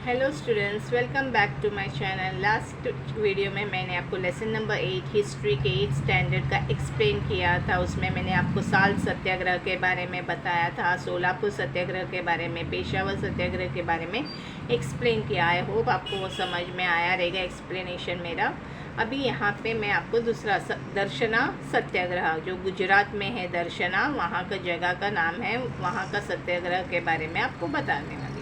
Hello students, welcome back to my channel. Last video में मैंने आपको लेसन नंबर 8 हिस्ट्री के 8 स्टैंडर्ड का एक्सप्लेन किया था। उसमें मैंने आपको साल्ट सत्याग्रह के बारे में बताया था, सोलापुर सत्याग्रह के बारे में, पेशावर सत्याग्रह के बारे में एक्सप्लेन किया। आई होप आपको वो समझ में आया रहेगा एक्सप्लेनेशन मेरा। अभी यहाँ पे मैं आपको दूसरा दर्शना सत्याग्रह, जो गुजरात में है दर्शना, वहाँ का जगह का नाम है, वहाँ का सत्याग्रह के बारे में आपको बताने वाली हूँ।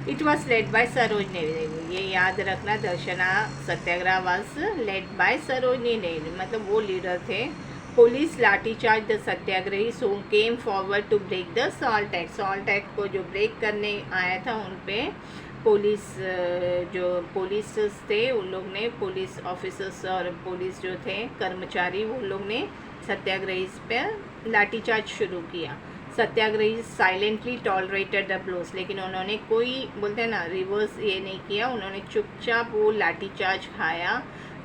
It was led by Sarojini Devi. ये याद रखना, Dharasana Satyagraha was led by Sarojini Devi, मतलब वो लीडर थे। Police lathicharge the satyagrahi so came forward to break the salt act. Salt act को जो ब्रेक करने आया था उन पे पुलिस थे उन लोग ने, पुलिस ऑफिसर्स और पुलिस जो थे कर्मचारी, वो लोग ने सत्याग्रही पर लाठीचार्ज शुरू किया। सत्याग्रही साइलेंटली टॉलरेटेड द ब्लोस, लेकिन उन्होंने कोई, बोलते हैं ना, रिवर्स ये नहीं किया। उन्होंने चुपचाप वो लाठीचार्ज खाया।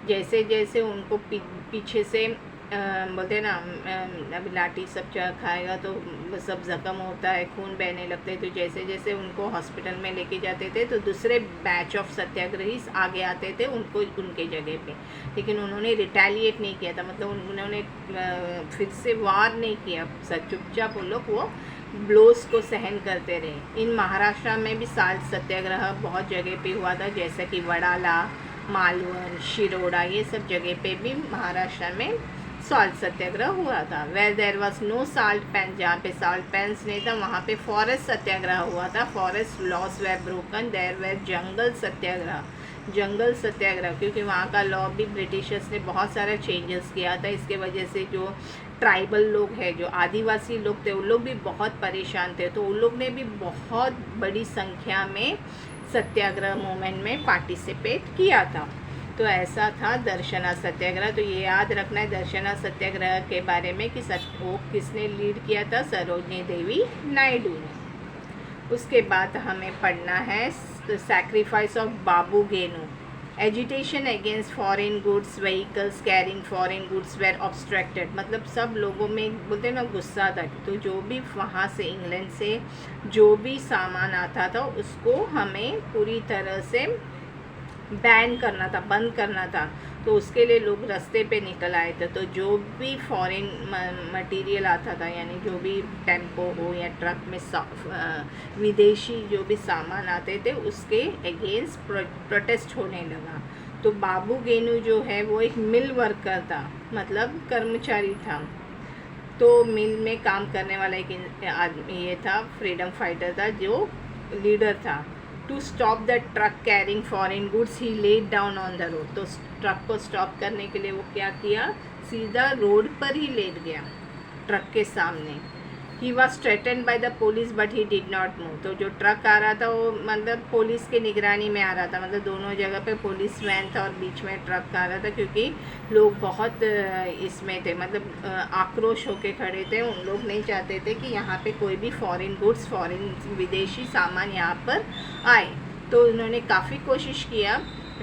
जैसे जैसे उनको पीछे से बोलते हैं ना, अभी लाठी सब खाएगा तो सब ज़ख्म होता है, खून बहने लगते हैं। तो जैसे जैसे उनको हॉस्पिटल में लेके जाते थे तो दूसरे बैच ऑफ सत्याग्रही आगे आते थे उनको उनके जगह पे, लेकिन उन्होंने रिटेलिएट नहीं किया था, मतलब उन्होंने फिर से वार नहीं किया। चुपचाप उन लोग वो ब्लोस को सहन करते रहे। इन महाराष्ट्र में भी साल्ट सत्याग्रह बहुत जगह पे हुआ था, जैसे कि वडाला, मालवण, शिरोडा, ये सब जगह पे भी महाराष्ट्र में सॉल्ट सत्याग्रह हुआ था। Where there was no salt pan, जहाँ पे साल्ट पेन्स नहीं था वहाँ पे फॉरेस्ट सत्याग्रह हुआ था। Forest laws were broken. There were jungle satyagraha, jungle satyagraha, क्योंकि वहाँ का लॉ भी ब्रिटिशर्स ने बहुत सारा चेंजेस किया था। इसके वजह से जो ट्राइबल लोग हैं, जो आदिवासी लोग थे, उन लोग भी बहुत परेशान थे, तो उन लोग ने भी बहुत बड़ी संख्या में सत्याग्रह मूवमेंट में पार्टिसिपेट किया था। तो ऐसा था दर्शना सत्याग्रह। तो ये याद रखना है दर्शना सत्याग्रह के बारे में कि वो किसने लीड किया था, सरोजनी देवी नायडू ने। उसके बाद हमें पढ़ना है sacrifice of Babu Genu. Agitation against foreign goods vehicles carrying foreign goods were obstructed, मतलब सब लोगों में, बोलते हैं ना, गुस्सा था। तो जो भी वहाँ से इंग्लैंड से जो भी सामान आता था उसको हमें पूरी तरह से बैन करना था, बंद करना था। तो उसके लिए लोग रास्ते पे निकल आए थे। तो जो भी फॉरेन मटेरियल आता था, यानी जो भी टेम्पो हो या ट्रक में विदेशी जो भी सामान आते थे, उसके अगेंस्ट प्रोटेस्ट होने लगा। तो बाबू गेनू जो है वो एक मिल वर्कर था, मतलब कर्मचारी था। तो मिल में काम करने वाला एक आदमी ये था, फ्रीडम फाइटर था, जो लीडर था। To stop the truck carrying foreign goods he laid down on the road. तो ट्रक को स्टॉप करने के लिए वो क्या किया, सीधा रोड पर ही लेट गया ट्रक के सामने। He was threatened by the police but he did not move. तो जो ट्रक आ रहा था वो, मतलब पुलिस के निगरानी में आ रहा था, मतलब दोनों जगह पे पुलिस वैन था और बीच में ट्रक आ रहा था, क्योंकि लोग बहुत इसमें थे, मतलब आक्रोश होके खड़े थे। उन लोग नहीं चाहते थे कि यहाँ पे कोई भी फॉरेन गुड्स, फॉरेन विदेशी सामान यहाँ पर आए। तो उन्होंने काफ़ी कोशिश किया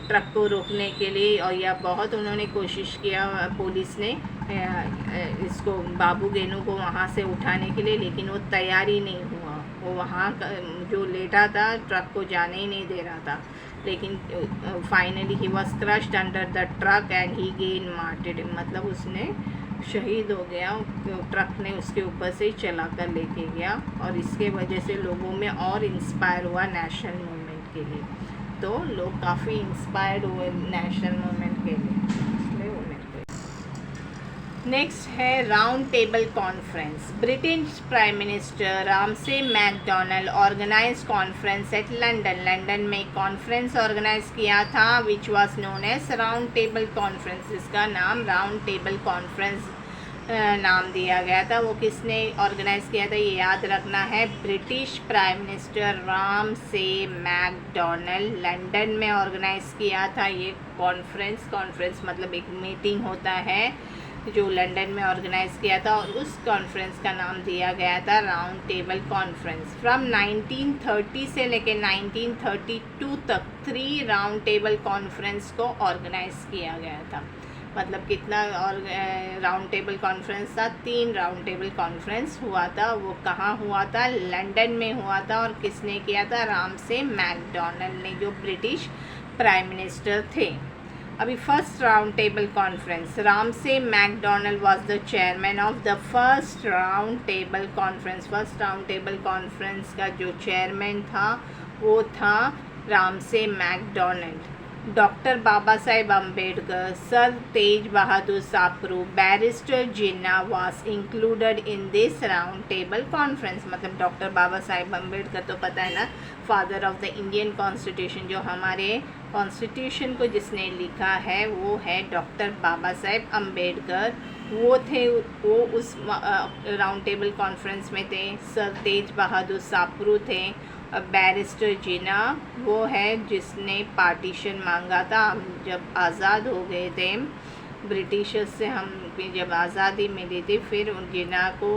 ट्रक को रोकने के लिए, और या बहुत उन्होंने कोशिश किया पुलिस ने इसको, बाबू गेनू को वहाँ से उठाने के लिए, लेकिन वो तैयार ही नहीं हुआ। वो वहाँ जो लेटा था ट्रक को जाने ही नहीं दे रहा था। लेकिन finally he was crushed under the truck and he gain martyred, मतलब उसने शहीद हो गया। ट्रक ने उसके ऊपर से ही चला कर लेके गया, और इसके वजह से लोगों में और इंस्पायर हुआ नेशनल मूवमेंट के लिए। तो लोग काफ़ी इंस्पायर्ड हुए नेशनल मूवमेंट के लिए। नेक्स्ट है round table conference. British prime minister Ramsay MacDonald organise conference at London. London में कॉन्फ्रेंस ऑर्गेनाइज किया था which was known as round table conference. इसका नाम राउंड टेबल कॉन्फ्रेंस नाम दिया गया था। वो किसने ऑर्गेनाइज किया था ये याद रखना है, British prime minister Ramsay McDonald London में ऑर्गेनाइज किया था ये कॉन्फ्रेंस मतलब एक मीटिंग होता है जो लंदन में ऑर्गेनाइज किया था, और उस कॉन्फ्रेंस का नाम दिया गया था राउंड टेबल कॉन्फ्रेंस। फ्रॉम 1930 से लेकर 1932 तक 3 राउंड टेबल कॉन्फ्रेंस को ऑर्गेनाइज किया गया था। मतलब कितना, और राउंड टेबल कॉन्फ्रेंस था, 3 राउंड टेबल कॉन्फ्रेंस हुआ था। वो कहाँ हुआ था? लंदन में हुआ था। और किसने किया था? रामसे मैकडॉनल्ड ने, जो ब्रिटिश प्राइम मिनिस्टर थे। अभी first round table conference, Ramsay MacDonald was the chairman of the first round table conference. First round table conference का जो चेयरमैन था वो था Ramsay MacDonald. Doctor Baba Saheb Ambedkar, sir Tej Bahadur Sapru, barrister Jinnah was included in this round table conference. मतलब doctor Baba Saheb Ambedkar तो पता है ना, father of the Indian constitution, जो हमारे कॉन्स्टिट्यूशन को जिसने लिखा है वो है डॉक्टर बाबा साहेब अम्बेडकर। वो थे, वो उस राउंड टेबल कॉन्फ्रेंस में थे। सर तेज बहादुर सापरू थे। बैरिस्टर जिन्ना वो है जिसने पार्टीशन मांगा था। हम जब आज़ाद हो गए थे ब्रिटिशर्स से, हम जब आज़ादी मिली थी, फिर उन जिन्ना को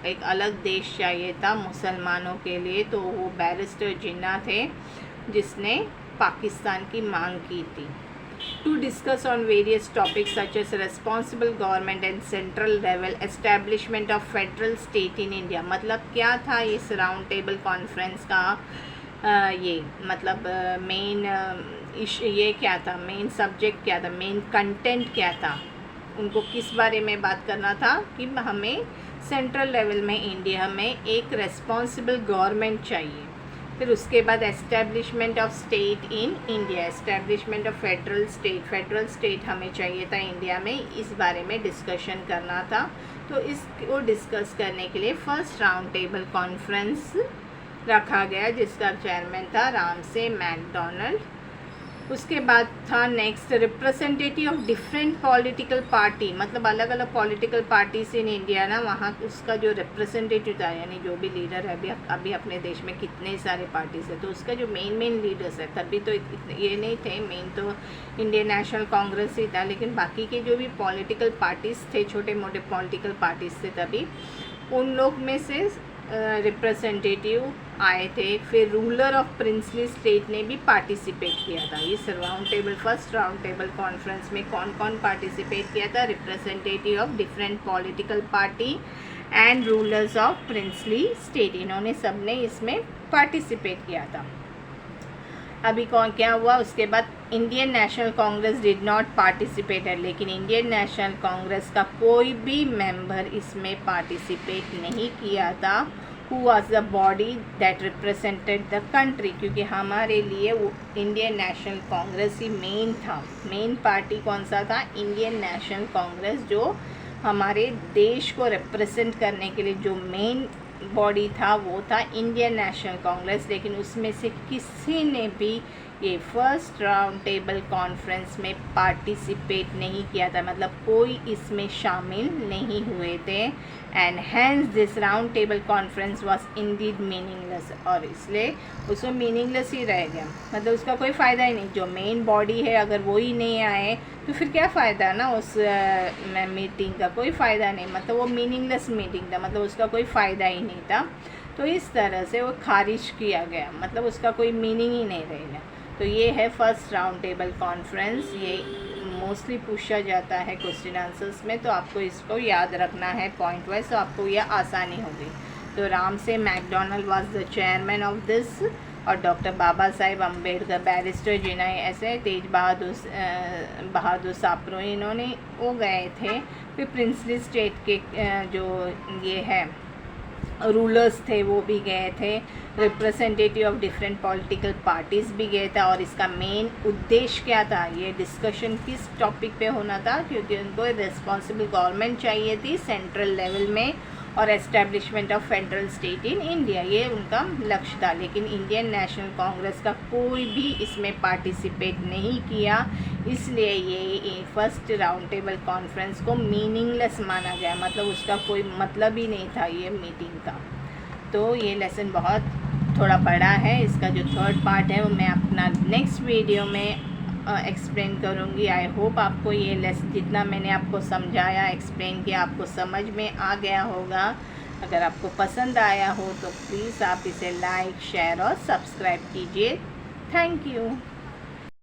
एक अलग देश चाहिए था मुसलमानों के लिए, तो वो बैरिस्टर जिन्ना थे जिसने पाकिस्तान की मांग की थी। To discuss on various topics such as responsible government and central level establishment of federal state in India। मतलब क्या था इस राउंड टेबल कॉन्फ्रेंस का ये मतलब मेन ये क्या था, मेन सब्जेक्ट क्या था, मेन कंटेंट क्या था, उनको किस बारे में बात करना था कि हमें सेंट्रल लेवल में इंडिया में एक रेस्पॉन्सिबल गवर्नमेंट चाहिए। फिर उसके बाद establishment of state in India, establishment of federal state हमें चाहिए था इंडिया में, इस बारे में डिस्कशन करना था। तो इसको डिस्कस करने के लिए फर्स्ट राउंड टेबल कॉन्फ्रेंस रखा गया जिसका चेयरमैन था रामसे मैकडॉनल्ड। उसके बाद था next representative of different political party, मतलब अलग अलग पॉलिटिकल पार्टीज इन इंडिया ना, वहाँ उसका जो रिप्रेजेंटेटिव था, यानी जो भी लीडर है, अभी अपने देश में कितने सारे पार्टीज है, तो उसका जो मेन लीडर्स है, तभी तो ये नहीं थे, मेन तो इंडियन नेशनल कांग्रेस ही था, लेकिन बाकी के जो भी पॉलिटिकल पार्टीज थे, छोटे मोटे पॉलिटिकल पार्टीज थे, तभी उन लोग में से रिप्रेजेंटेटिव आए थे। फिर रूलर ऑफ प्रिंसली स्टेट ने भी पार्टिसिपेट किया था इस round table, first round table conference में। कौन कौन पार्टिसिपेट किया था? Representative of different political party and rulers of princely state, इन्होंने सब ने इसमें पार्टिसिपेट किया था। अभी कौन क्या हुआ उसके बाद, Indian national Congress did not participated, लेकिन इंडियन नेशनल कांग्रेस का कोई भी मेंबर इसमें पार्टिसिपेट नहीं किया था। Who was the body that represented the country, क्योंकि हमारे लिए वो इंडियन नेशनल कांग्रेस ही मेन था। मेन पार्टी कौन सा था? इंडियन नेशनल कांग्रेस, जो हमारे देश को रिप्रेजेंट करने के लिए जो मेन बॉडी था वो था इंडियन नेशनल कांग्रेस। लेकिन उसमें से किसी ने भी ये फर्स्ट राउंड टेबल कॉन्फ्रेंस में पार्टिसिपेट नहीं किया था, मतलब कोई इसमें शामिल नहीं हुए थे। And hence this round table conference was indeed meaningless, और इसलिए उसमें मीनिंगलेस ही रह गया, मतलब उसका कोई फ़ायदा ही नहीं। जो मेन बॉडी है अगर वो ही नहीं आए तो फिर क्या फ़ायदा ना उस मीटिंग का, कोई फ़ायदा नहीं, मतलब वो मीनिंगलेस मीटिंग था, मतलब उसका कोई फ़ायदा ही नहीं था। तो इस तरह से वो खारिज किया गया, मतलब उसका कोई मीनिंग ही नहीं रहेगा। तो ये है फर्स्ट राउंड टेबल कॉन्फ्रेंस, ये मोस्टली पूछा जाता है क्वेश्चन आंसर्स में, तो आपको इसको याद रखना है पॉइंट वाइज, तो आपको यह आसानी होगी। तो Ramsay MacDonald was the chairman of this, और डॉक्टर बाबा साहेब अम्बेडकर, बैरिस्टर जिन्ना, ऐसे तेज बहादुर सापरू, इन्होंने वो गए थे। फिर प्रिंसली स्टेट के जो ये है रूलर्स थे वो भी गए थे, representative of different political parties भी गए थे। और इसका मेन उद्देश्य क्या था? ये डिस्कशन किस टॉपिक पे होना था? क्योंकि उनको रिस्पॉन्सिबल गवर्नमेंट चाहिए थी सेंट्रल लेवल में, और establishment of federal state in India, ये उनका लक्ष्य था। लेकिन इंडियन नेशनल कांग्रेस का कोई भी इसमें पार्टिसिपेट नहीं किया, इसलिए ये फर्स्ट राउंड टेबल कॉन्फ्रेंस को मीनिंगलेस माना गया, मतलब उसका कोई मतलब ही नहीं था ये मीटिंग का। तो ये लेसन बहुत थोड़ा बड़ा है, इसका जो थर्ड पार्ट है वो मैं अपना नेक्स्ट वीडियो में एक्सप्लेन करूँगी। आई होप आपको ये लेसन जितना मैंने आपको समझाया, एक्सप्लेन किया, आपको समझ में आ गया होगा। अगर आपको पसंद आया हो तो प्लीज़ आप इसे लाइक, शेयर और सब्सक्राइब कीजिए। Thank you.